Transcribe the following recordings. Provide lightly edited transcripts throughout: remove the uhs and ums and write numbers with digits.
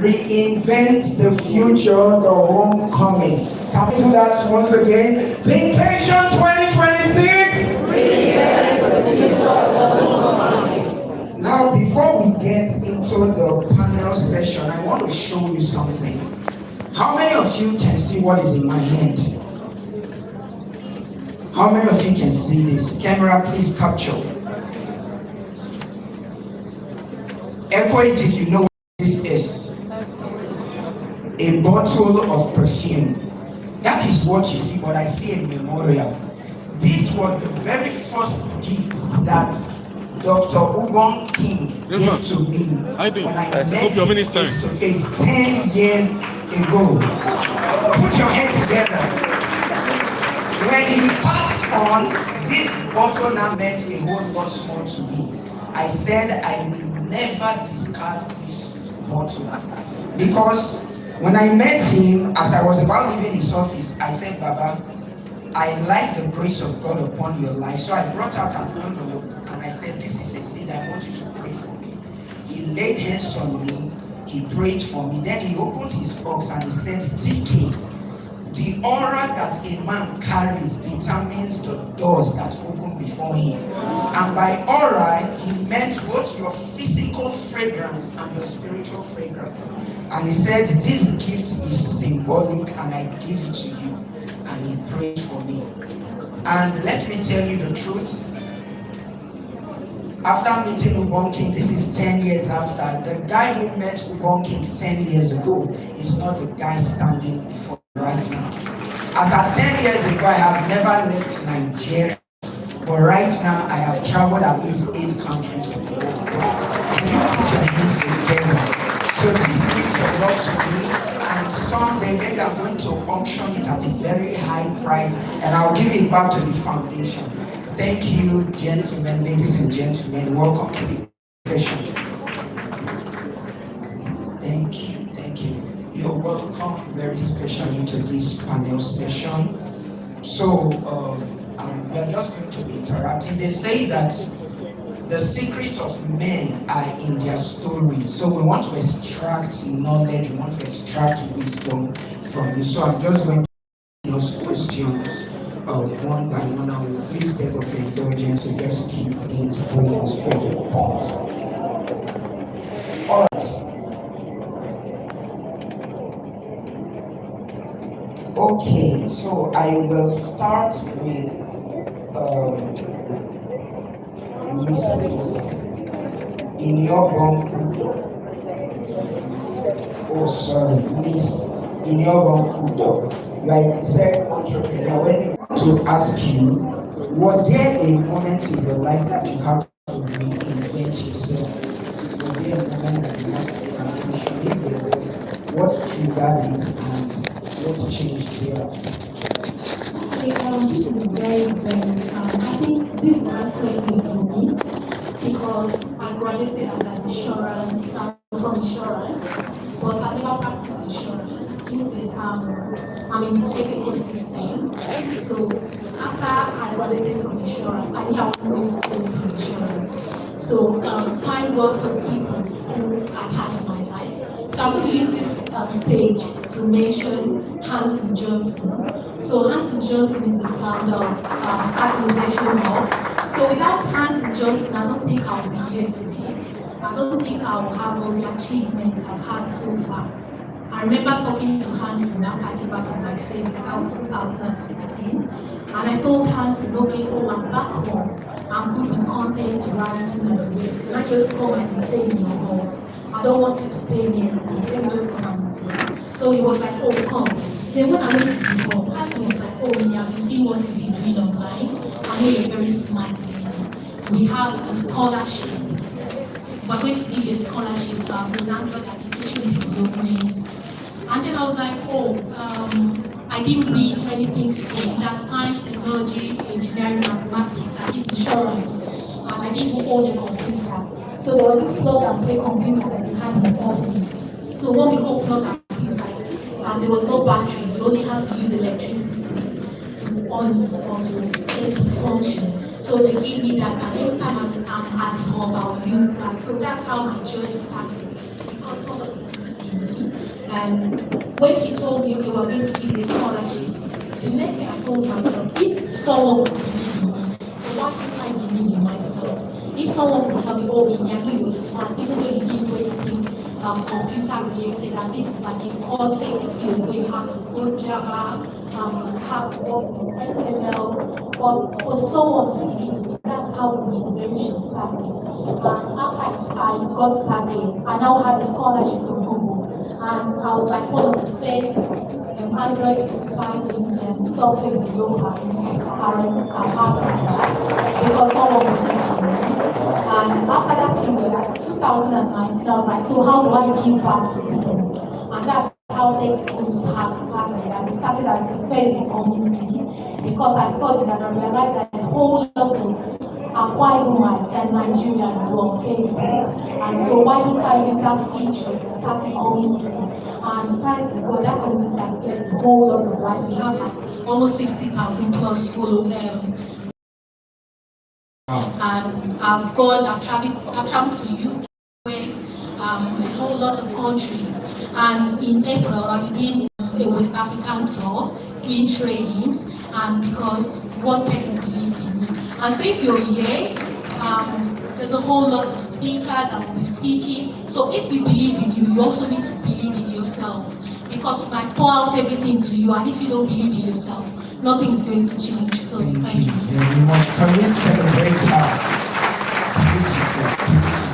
Reinvent the future, the homecoming. Can we do that once again? Thinkation 2026. Reinvent the future, the homecoming. Now, before we get into the panel session, I want to show you something. How many of you can see what is in my hand? How many of you can see this? Camera, please capture. Echo it if you know what this is. A bottle of perfume. That is what you see, but I see a memorial. This was the very first gift that Dr. Ubon King gave to me when I met him face to face 10 years ago. Put your hands together. When he passed on, this bottle now meant a whole lot more to me. I said I will never discard this bottle. Because when I met him, as I was about leaving his office, I said, Baba, I like the grace of God upon your life. So I brought out an envelope and I said, this is a seed, I want you to pray for me. He laid hands on me, he prayed for me, then he opened his box and he said, TK, the aura that a man carries determines the doors that open before him. And by aura, he meant both your physical fragrance and your spiritual fragrance. And he said, this gift is symbolic and I give it to you. And he prayed for me. And let me tell you the truth. After meeting Ubon King, this is 10 years after, the guy who met Ubon King 10 years ago is not the guy standing before right now. As at 10 years ago, I have never left Nigeria. But right now, I have traveled at least 8 countries of the world. Can you put your hands together? So this means a lot to me. And someday, maybe I'm going to auction it at a very high price. And I'll give it back to the foundation. Thank you, gentlemen, ladies and gentlemen. Welcome to the session. Thank you, thank you. You're welcome very specially to this panel session. So, we're just going to be interacting. They say that the secret of men are in their stories. So we want to extract knowledge, we want to extract wisdom from you. So I'm just going to ask questions one by one. I will please beg of your indulgence to just keep things moving straight to the point. All right. Okay, so I will start with Mrs. Inyogon. Oh, sorry, Miss Inyogon. You are a tech entrepreneur. When I want to ask you, was there a moment in your life that you had to reinvent yourself? Was there a moment that you had to transition? What triggered it and what changed thereafter? This is I think this is my question to me because I graduated as an insurance, from insurance, but I never practiced insurance. Instead, I'm in the tech ecosystem. So after I graduated from insurance, I knew I was going to go into insurance. So thank God for the people who I had in my life. So I'm going to use this stage to mention Hanson Johnson. So Hanson Johnson is the founder of Start Innovation Hub. So without Hanson Johnson, I don't think I'll be here today. I don't think I'll have all the achievements I've had so far. I remember talking to Hanson after I came back from my savings. That was 2016. And I told Hanson, okay, I'm back home. I'm good with content, writing, and the rest. Can I just come and stay in your home? I don't want you to pay me anything. Let me just come and meet. So he was like, oh, come. Then when I went to the home, Hanson was like, oh, yeah, I've been seeing what you've been doing online. I know you're very smart lady. We have a scholarship. We're going to give you a scholarship in Android application development. And then I was like, oh, I didn't read anything so that's science, technology, engineering, mathematics, I did insurance, and I didn't even own a computer. So there was this plug and play computer that they had in the office. So when we all plug and play, there was no battery, we only had to use electricity to on it or to get it to function. So they gave me that, and every time I'm at home, I will use that. So that's how my journey started. Because And when he told me, okay, we're going to give you a scholarship, the next thing I told myself, if someone could believe in me, so why can't I believe in myself? If someone could tell me, oh, Inyami, you're smart, even though you didn't do anything computer related, and this is like a content field where you have to code Java, have to work in XML, but for someone to believe in me, that's how the invention started. And after I got started, I now had a scholarship from Google, and I was like one of the first Android certified software developer in Sub-Saharan Africa because someone believed in me. And after that period, like 2019, I was like, so how do I give back to people? And that's how Next Moves have started. And it started as a Facebook community because I studied and I realized that a whole lot of Akwa Ibomites and Nigerians were on Facebook. And so why don't I use that feature to start a community? And thanks to God, that community has blessed a whole lot of life. We have like almost 60,000 plus followers. And I've traveled to UK, a whole lot of countries. And in April, I'll be doing a West African tour, doing trainings, and because one person believed in me. And so if you're here, there's a whole lot of speakers that will be speaking. So if we believe in you, you also need to believe in yourself. Because we might pour out everything to you, and if you don't believe in yourself, nothing is going to change. So thank you very much. Can we celebrate her? Beautiful, beautiful.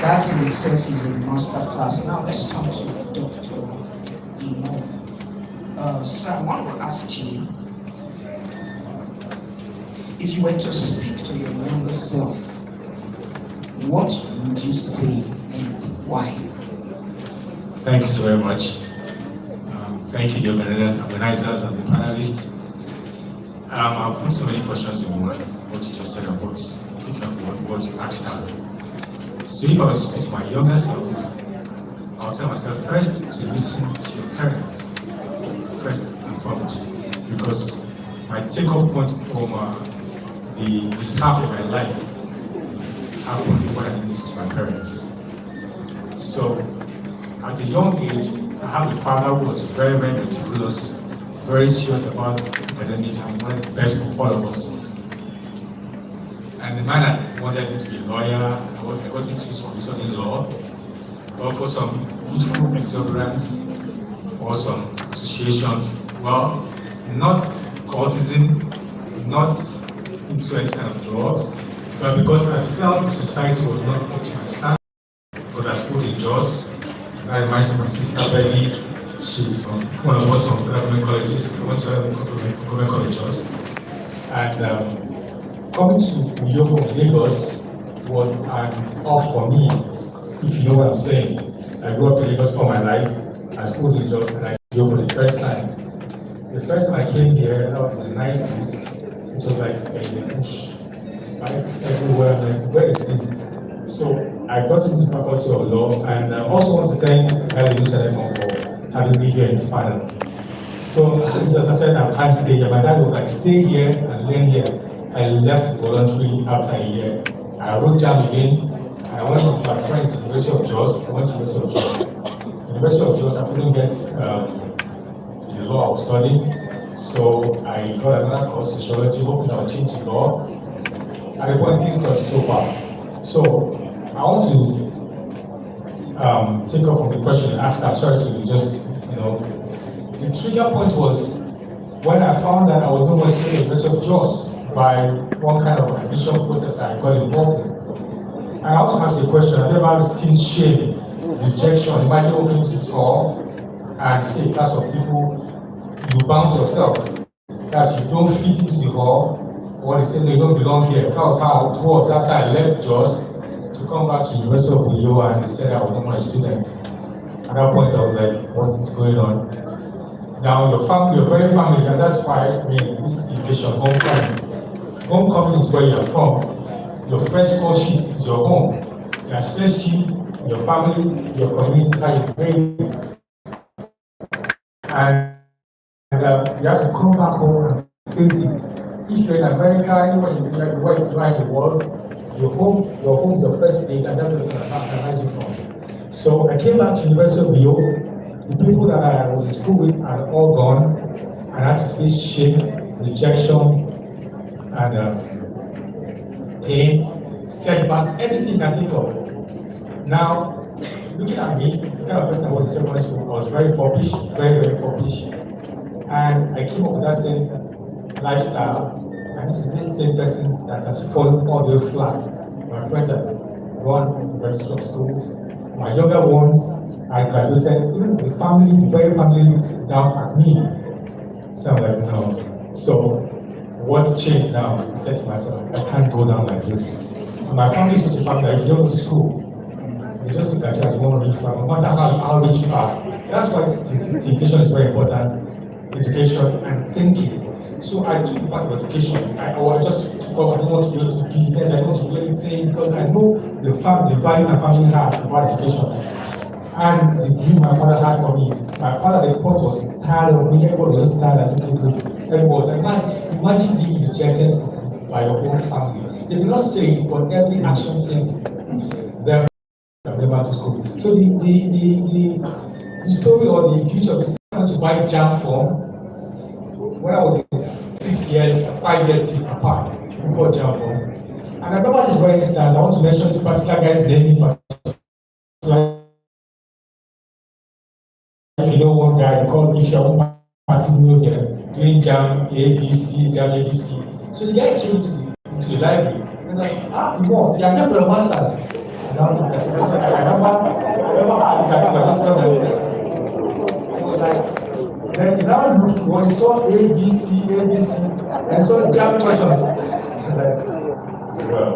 That in itself is a master class. Now let's come to Dr. Imo. Sir, I want to ask you, if you were to speak to your younger self, what would you say and why? Thank you so very much. Thank you, the organizers and the panelists. I'll put so many questions in one, what you just said about thinking of what you asked now. So if I was to speak to my younger self, I'll tell myself first to listen to your parents, first and foremost, because my takeoff point from the start of my life happened when I listened to my parents. So at a young age, I have a father who was very, very meticulous, very serious about academics and wanted the best for all of us. And the man wanted me to be a lawyer. I got into school studying law, but for some youthful exuberance or some associations, well, not cultism, not into any kind of drugs, but because I felt society was not up to my standard, because I schooled in Jos. I reminds me of my sister Betty. She's one of us from federal government colleges. I went to government college Jos. And coming to Uyo from Lagos was an off for me, if you know what I'm saying. I grew up in Lagos all my life. I schooled in Jos and I came for the first time. The first time I came here, that was in the 90s. It was like a bush. Bikes everywhere. Like, where is this? So I got into the faculty of law, and I also want to thank Ellie for having me here in this panel. So just I said I can't stay here. My dad was like, stay here and learn here. I left voluntarily after a year. I wrote jam again, and I went with my friends to the University of Jos. I went to the University of Jos. University of Jos, I couldn't get the law I was studying, so I got another course, sociology, hoping I would change to law. And the point is got so far. So I want to take off from the question you asked. I'm sorry to just, the trigger point was when I found that I was no more studying the University of Jos by one kind of admission process that I got involved in. And I want to ask a question. I've never seen shame, rejection. Imagine walking into a store and see a class of people, you bounce yourself. As you don't fit into the hall, or they say they don't belong here. That was how it was after I left Jos to come back to the University of Uyo, and they said I was not my student. At that point, I was like, what is going on? Now, your family, your very family, and that's why this is Thinkation, homecoming. Homecoming is where you're from. Your first call sheet is your home. It assess you, your family, your community, how you pray. And you have to come back home and face it. If you're in America, anywhere you are in the world, your home is your first place, and that's where you can organize you from. So I came back to the University of Uyo, The people that I was in school with are all gone, and I had to face shame, rejection, and pain, setbacks, everything I think of. Now, looking at me, the kind of person I was in secondary school, I was very foppish, very foppish. And I came up with that same lifestyle, and this is the same person that has fallen all the way flat. My friends have gone to university of schools. My younger ones, I graduated. Even the family, the very family looked down at me. So I'm like, no. So what's changed now? I said to myself, I can't go down like this. My family is such a family that if you don't go to school, they just look at you as one rich family, no matter how rich you are. That's why education is very important. Education and thinking. So I took part of education. I just took up, I don't want to go into business, I don't want to do anything because I know the value my family has about education. And the dream my father had for me. My father, the court was tired of me, everybody was tired of me. Everybody was like, man, imagine being rejected by your own family. They will not say it, but every action says it. Therefore, I'm never to school. So the story or the beauty of this, I went to buy jam form when I was in 5 years apart. We bought jam form. And I remember this very instance, I want to mention this particular guy's name in particular. If you know one guy, called Isha Party here, doing jam ABC. So the guy came to the library and like, more, you are here for your masters. And I remember how I was like, then he now looked when he saw ABC, and saw jam questions. Like, well,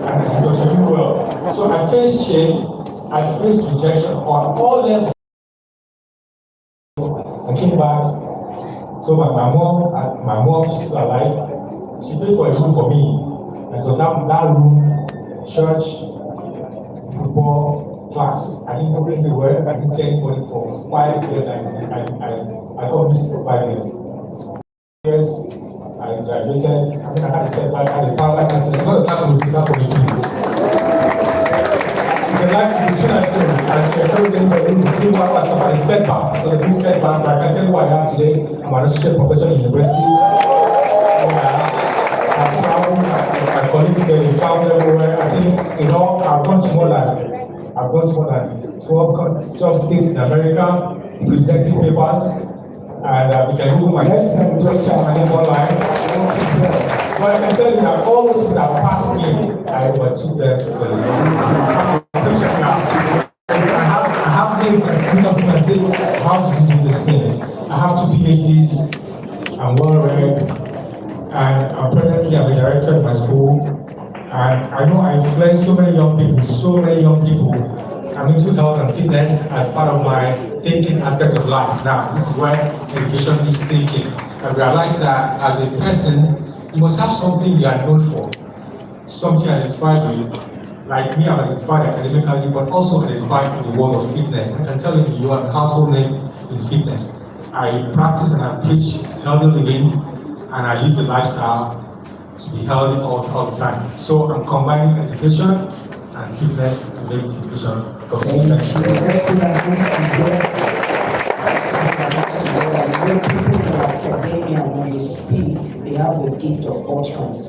and it was doing well. So I faced shame, I faced rejection on all levels. I came back, so my mom, she's still alive. She paid for a room for me. And so that room, church, football, class, I didn't go anywhere. I didn't see anybody for 5 years. I got missed for 5 years. Yes, I graduated. I mean, I had a setback, I had a power like I said, I'm going to talk with this for me, please. It's a life between us, and I encourage anybody who has suffered a setback. So the big setback, but I can tell you what I am today. I'm an associate professor in university. I've traveled, my colleagues say they travel everywhere. I think, I've gone to more than 12 states in America, presenting papers, and we can Google my next time, just check my name online. But I can tell you that all those people that passed me, I overtook them to the I have things that people can say, how did you do this thing? I have 2 PhDs, I'm well read, and presently I'm a director at my school. And I know I influence so many young people. I'm into health and fitness as part of my thinking aspect of life. Now, this is where education is thinking. I realize that as a person, you must have something you are known for, something identified with. Like me, I'm identified academically, but also identified in the world of fitness. I can tell you, you are a household name in fitness. I practice and I preach healthy living, and I live the lifestyle to be healthy all the time. So I'm combining education and fitness to make education complete. Let's put our hands together. People in academia, when they speak, they have the gift of utterance.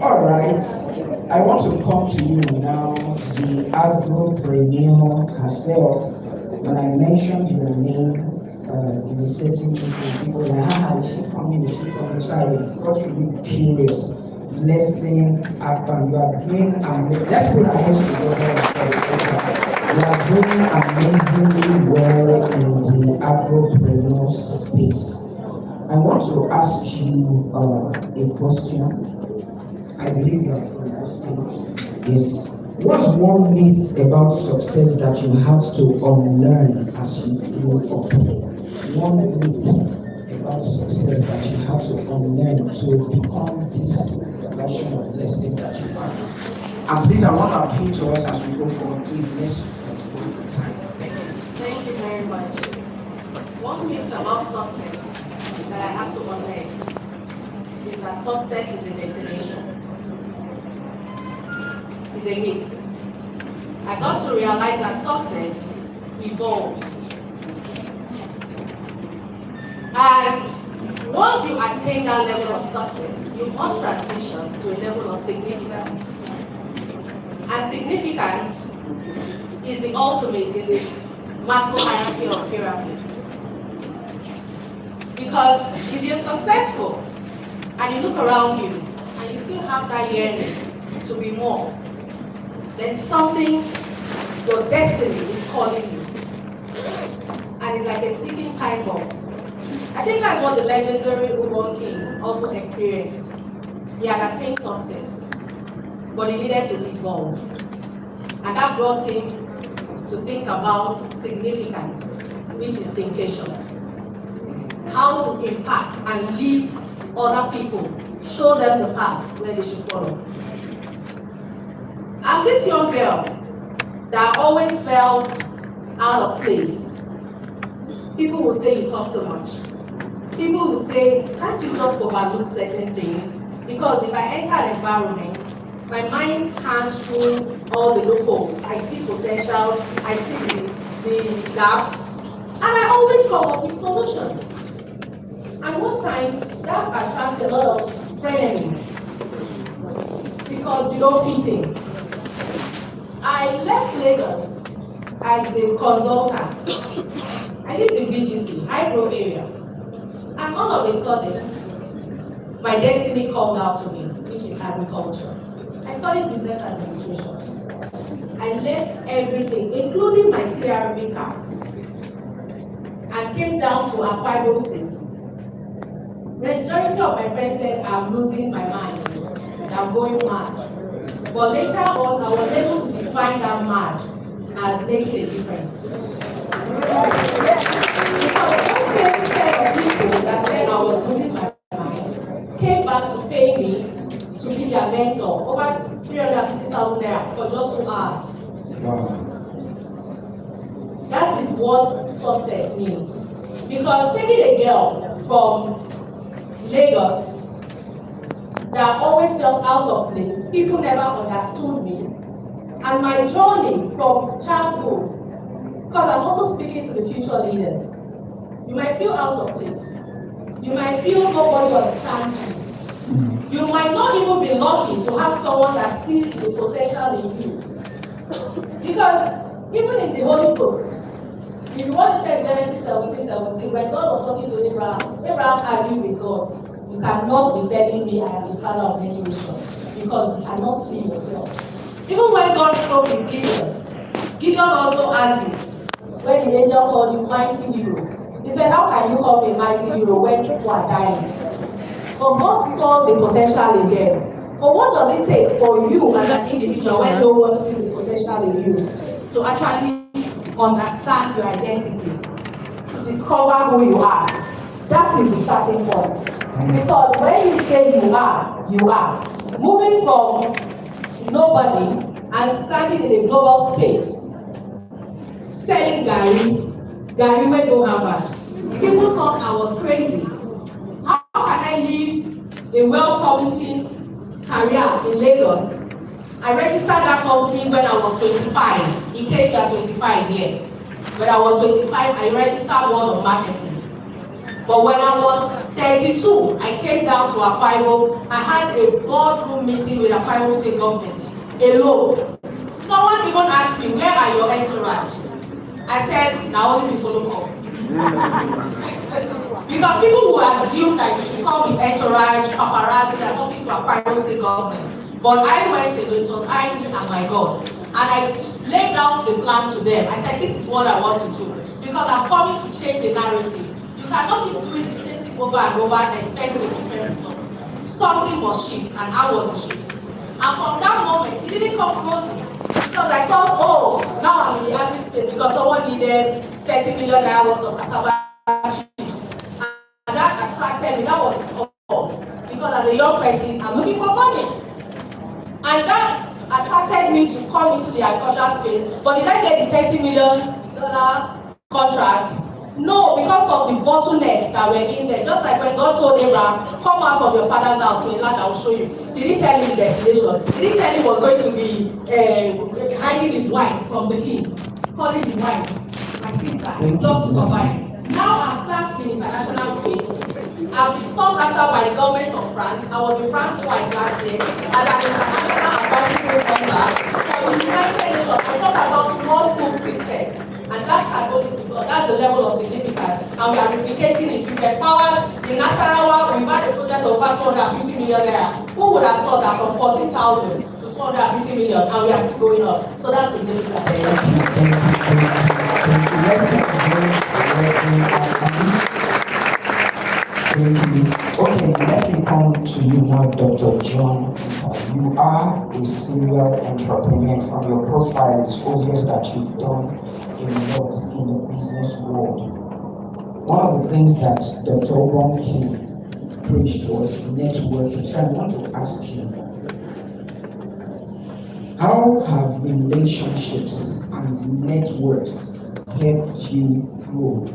All right, I want to come to you now, the agropreneur herself. When I mentioned your name, in the setting, people were like, is she coming? So I got really curious. Blessing happen. You are doing let's put our hands together. You are doing amazingly well in the agropreneur space. I want to ask you a question. I believe you are from that state. Yes. What's one myth about success that you had to unlearn as you grew up? One myth about success that you had to unlearn to become this version of blessing that you have. And please, I want to appeal to us as we go forward. Please, let's. Thank you very much. One myth about success that I have to unlearn is that success is a destination. It's a myth. I got to realize that success evolves. And once you attain that level of success, you must transition to a level of significance. And significance is the ultimate in the Maslow hierarchy of pyramid. Because if you're successful and you look around you and you still have that yearning to be more, then something, your destiny is calling you. And it's like a ticking time bomb. I think that's what the legendary Ubon King also experienced. He had attained success, but he needed to evolve. And that brought him to think about significance, which is thinkation. How to impact and lead other people, show them the path where they should follow. I'm this young girl that always felt out of place. People will say you talk too much. People will say, can't you just overlook certain things? Because if I enter an environment, my mind scans through all the loopholes. I see potential, I see the gaps, and I always come up with solutions. And most times, that attracts a lot of frenemies because you don't fit in. I left Lagos as a consultant. I lived in VGC, High-Grove area. And all of a sudden, my destiny called out to me, which is agriculture. I studied business administration. I left everything, including my CRV car, and came down to Akwa Ibom State. Majority of my friends said I'm losing my mind, that I'm going mad. But later on, I was able to define that mad as making a difference. Because that same set of people that said I was losing my mind came back to pay me to be their mentor, over 350,000 naira for just 2 hours. Wow. That is what success means. Because taking a girl from Lagos that always felt out of place, people never understood me, and my journey from childhood, because I'm also speaking to the future leaders, you might feel out of place, you might feel nobody understands you. You might not even be lucky to have someone that sees the potential in you. Because even in the Holy Book, if you want to check Genesis 17:17, when God was talking to Abraham, Abraham argued with God. You cannot be telling me I am the father of many nations, because you cannot see yourself. Even when God spoke with Gideon, Gideon also argued. When the angel called him mighty hero, he said, how can you call me mighty hero when people are dying? But God saw the potential in them. But what does it take for you as an individual when no one sees the potential in you to actually understand your identity, to discover who you are? That is the starting point. Because when you say you are, you are. Moving from nobody and standing in a global space, selling Gary went no Harvard. People thought I was crazy. How can I live a well-promising career in Lagos? I registered that company when I was 25, in case you are 25 here. When I was 25, I registered World of Marketing. But when I was 32, I came down to Akwa Ibom. I had a boardroom meeting with Akwa Ibom State government alone. Someone even asked me, where are your entourage? I said, now only we follow up. Because people who assume that you should come with entourage, paparazzi, that's something to Akwa Ibom State government. But I went alone, it was I and my God. And I laid out the plan to them. I said, this is what I want to do. Because I'm coming to change the narrative. You cannot keep doing the same thing over and over and expecting a different result. Something must shift, and I was the shift. And from that moment, it didn't come closing. Because I thought, oh, now I'm in the agri space because someone needed 30 million naira worth of cassava chips. And that attracted me. That was the call. Because as a young person, I'm looking for money. And that attracted me to come into the agricultural space. But did I get the $30 million contract? No, because of the bottlenecks that were in there. Just like when God told Abraham, come out from your father's house to a land I will show you. He didn't tell him the destination. He didn't tell him he was going to be hiding his wife from the king. Calling his wife, my sister, just to survive. Now I'm starting in international by the government of France. I was in France twice last year as an international ambassador member for the United Nations. I talked about one food system, and that's the level of significance, and we are replicating it. We empower the Nasarawa. We've had a project of over 250 million naira. Who would have thought that from 14,000 to 250 million, and we are still going up? So that's significant. Thank you. Okay, let me come to you now, Dr. John. You are a serial entrepreneur. From your profile, it's obvious that you've done a lot in the business world. One of the things that Dr. Obon King preached was networking. So I want to ask you, how have relationships and networks helped you grow?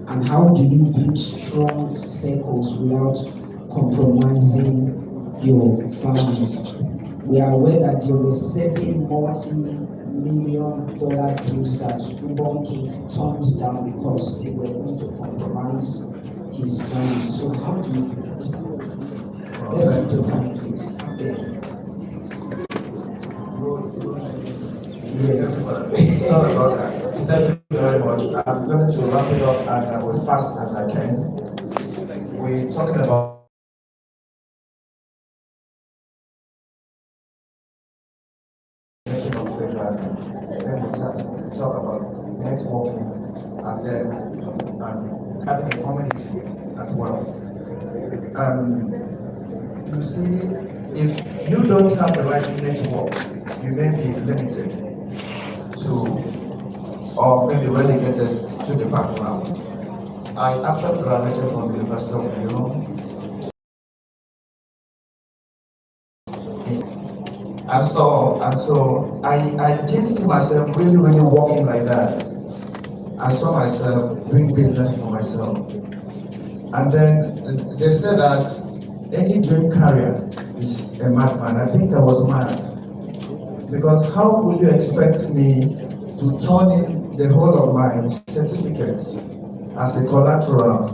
And how do you build strong circles without compromising your values? We are aware that there were certain multi-million dollar deals that Ubon King turned down because they were going to compromise his values. So how do you do that? Let's get to time, please. Thank you. Yes, sorry about that. Thank you very much. I'm going to wrap it up and I will fast as I can. We're talking about making of treasure. Then we talk about networking and then having a community as well. You see, if you don't have the right network, you may be limited or maybe relegated to the background. I actually graduated from the University of Lyon. And so I didn't see myself really working like that. I saw myself doing business for myself. And then they said that any dream career is a madman. I think I was mad. Because how would you expect me to turn in the whole of my certificates as a collateral